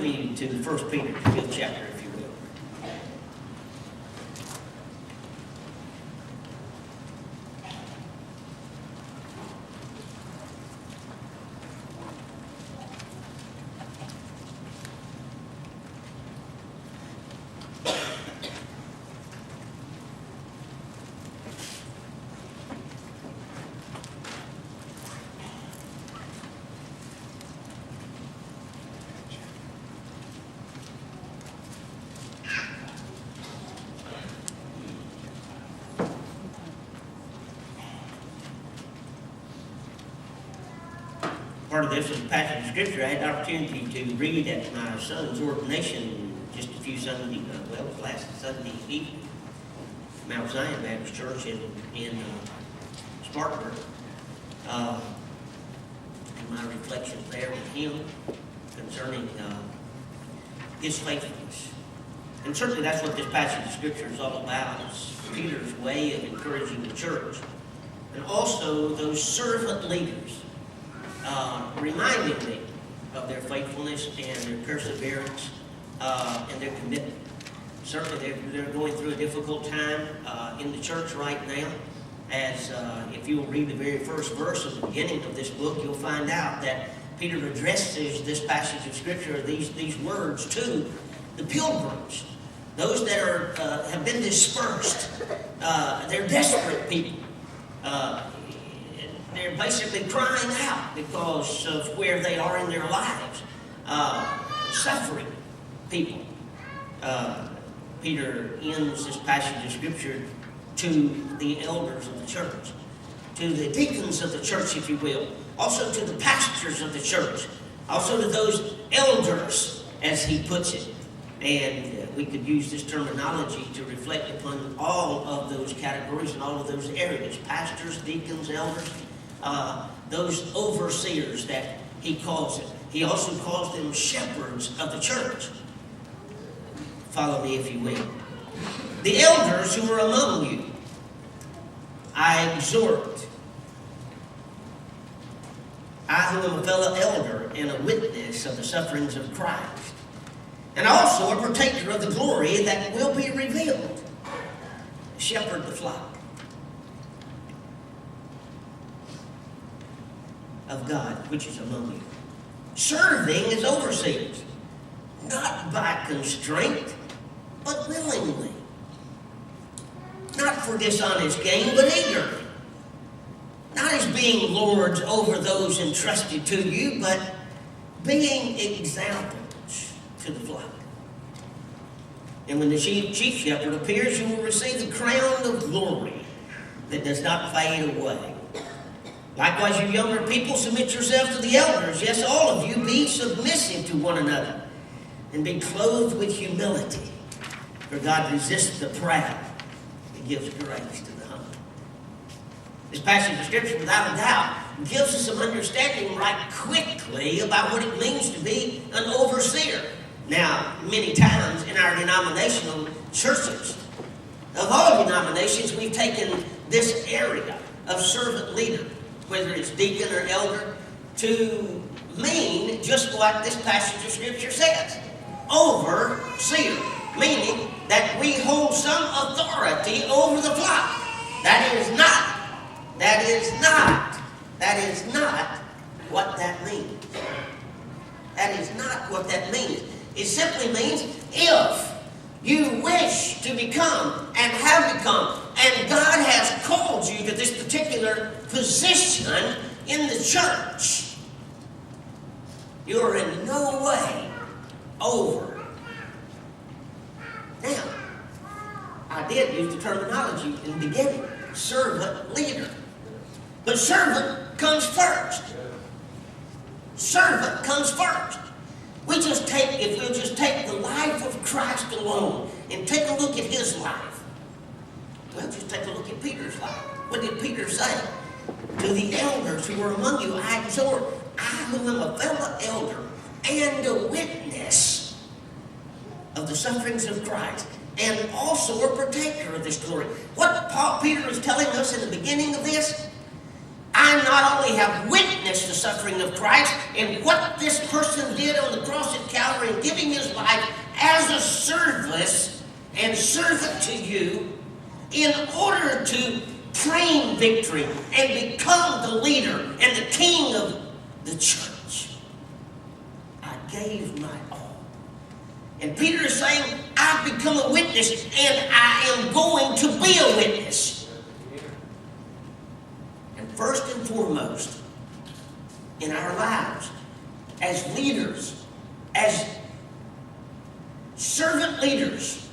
me to 1 Peter, the 5th chapter, if you will. Part of this is a passage of Scripture I had the opportunity to read at my son's ordination just a few Sunday, last Sunday evening. Mount Zion Baptist Church in Spartanburg. And my reflection there with him concerning his faithfulness. And certainly that's what this passage of Scripture is all about. It's Peter's way of encouraging the church. And also those servant leaders. Reminding me of their faithfulness and their perseverance and their commitment. Certainly they're going through a difficult time in the church right now. As if you'll read the very first verse of the beginning of this book, you'll find out that Peter addresses this passage of Scripture, these words to the pilgrims, those that have been dispersed. They're desperate people. They're basically crying out because of where they are in their lives. Suffering people. Peter ends this passage of Scripture to the elders of the church, to the deacons of the church, if you will, also to the pastors of the church, also to those elders, as he puts it. And we could use this terminology to reflect upon all of those categories and all of those areas: pastors, deacons, elders. Those overseers that he calls it. He also calls them shepherds of the church. Follow me if you will. The elders who are among you, I exhort. I who am a fellow elder and a witness of the sufferings of Christ, and also a partaker of the glory that will be revealed. Shepherd the flock of God, which is among you, serving as overseers, not by constraint, but willingly, not for dishonest gain, but eagerly, not as being lords over those entrusted to you, but being examples to the flock. And when the chief shepherd appears, you will receive the crown of glory that does not fade away. Likewise, you younger people, submit yourselves to the elders. Yes, all of you, be submissive to one another, and be clothed with humility. For God resists the proud and gives grace to the humble. This passage of Scripture, without a doubt, gives us some understanding right quickly about what it means to be an overseer. Now, many times in our denominational churches, of all denominations, we've taken this area of servant leader, whether it's deacon or elder, to mean just what this passage of Scripture says. Overseer, meaning that we hold some authority over the flock. That is not what that means. That is not what that means. It simply means if you wish to become and have become, and God has called you to this particular position in the church, you are in no way over. Now, I did use the terminology in the beginning, servant leader. But servant comes first. Servant comes first. If we'll just take the life of Christ alone and take a look at his life. Well, just take a look at Peter's life. What did Peter say? To the elders who are among you, I exhort, I who am a fellow elder and a witness of the sufferings of Christ, and also a partaker of this glory. What Peter is telling us in the beginning of this, I I not only have witnessed the suffering of Christ and what this person did on the cross at Calvary and giving his life as a service and servant to you in order to claim victory and become the leader and the king of the church. I gave my all. And Peter is saying, I've become a witness and I am going to be a witness. And first and foremost, in our lives, as leaders, as servant leaders,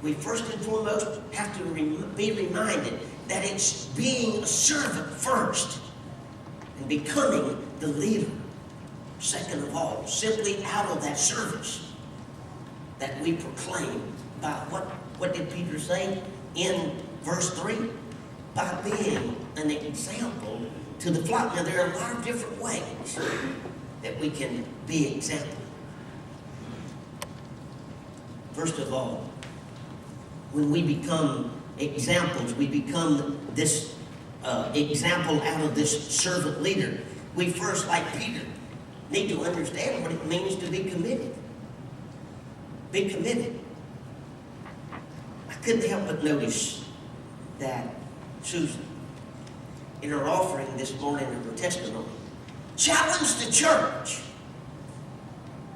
we first and foremost have to be reminded that it's being a servant first and becoming the leader second of all, simply out of that service that we proclaim by what did Peter say in verse 3? By being an example to the flock. Now there are a lot of different ways that we can be example. First of all, when we become examples, we become this example out of this servant leader. We first, like Peter, need to understand what it means to be committed. Be committed. I couldn't help but notice that Susan, in her offering this morning of her testimony, challenged the church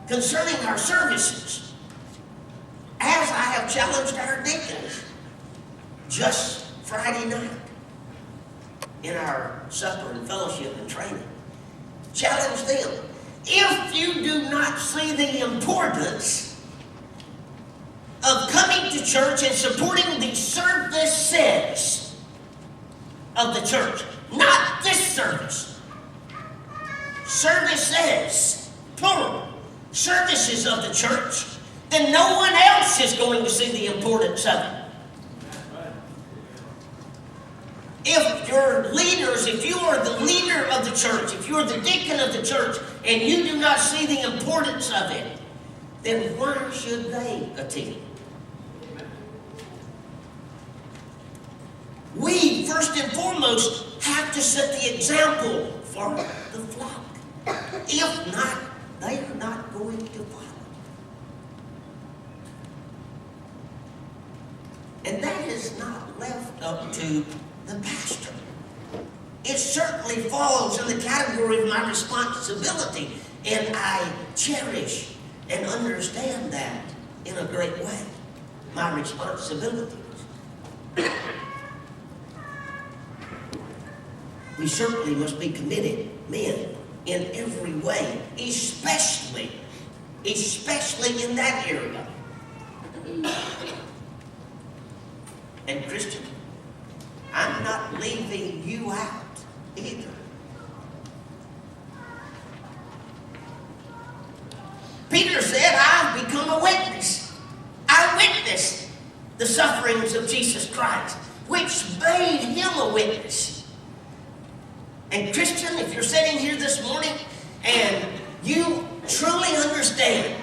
concerning our services, as I have challenged our deacons just Friday night in our supper and fellowship and training. Challenge them. If you do not see the importance of coming to church and supporting the services of the church, not this service, services, plural, services of the church, then no one else is going to see the importance of it. If your leaders, if you are the leader of the church, if you're the deacon of the church, and you do not see the importance of it, then why should they attend? We, first and foremost, have to set the example for the flock. If not, they are not going to follow. And that is not left up to the pastor. It certainly falls in the category of my responsibility, and I cherish and understand that in a great way. My responsibilities. We certainly must be committed, men, in every way, especially in that area. And Christian, I'm not leaving you out either. Peter said, I've become a witness. I witnessed the sufferings of Jesus Christ, which made him a witness. And Christian, if you're sitting here this morning and you truly understand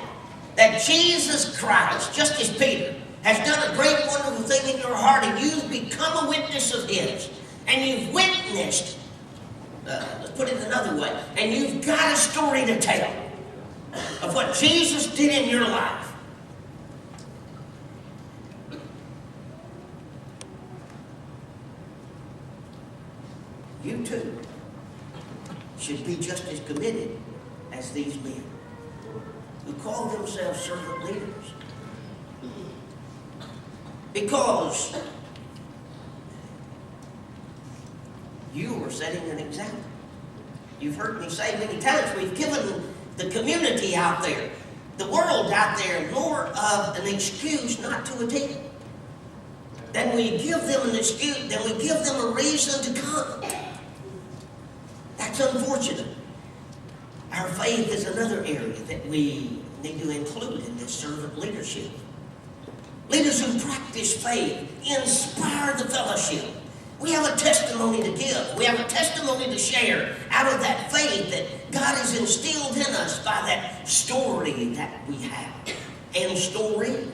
that Jesus Christ, just as Peter, has done a great, wonderful thing in your heart, and you've become a witness of his, and you've witnessed, let's put it another way, and you've got a story to tell of what Jesus did in your life. You too should be just as committed as these men who call themselves servant leaders. Because you are setting an example. You've heard me say many times, we've given the community out there, the world out there, more of an excuse not to attend than we give them an excuse, than we give them a reason to come. That's unfortunate. Our faith is another area that we need to include in this servant leadership. Leaders who practice faith inspire the fellowship. We have a testimony to give. We have a testimony to share out of that faith that God has instilled in us by that story that we have. And stories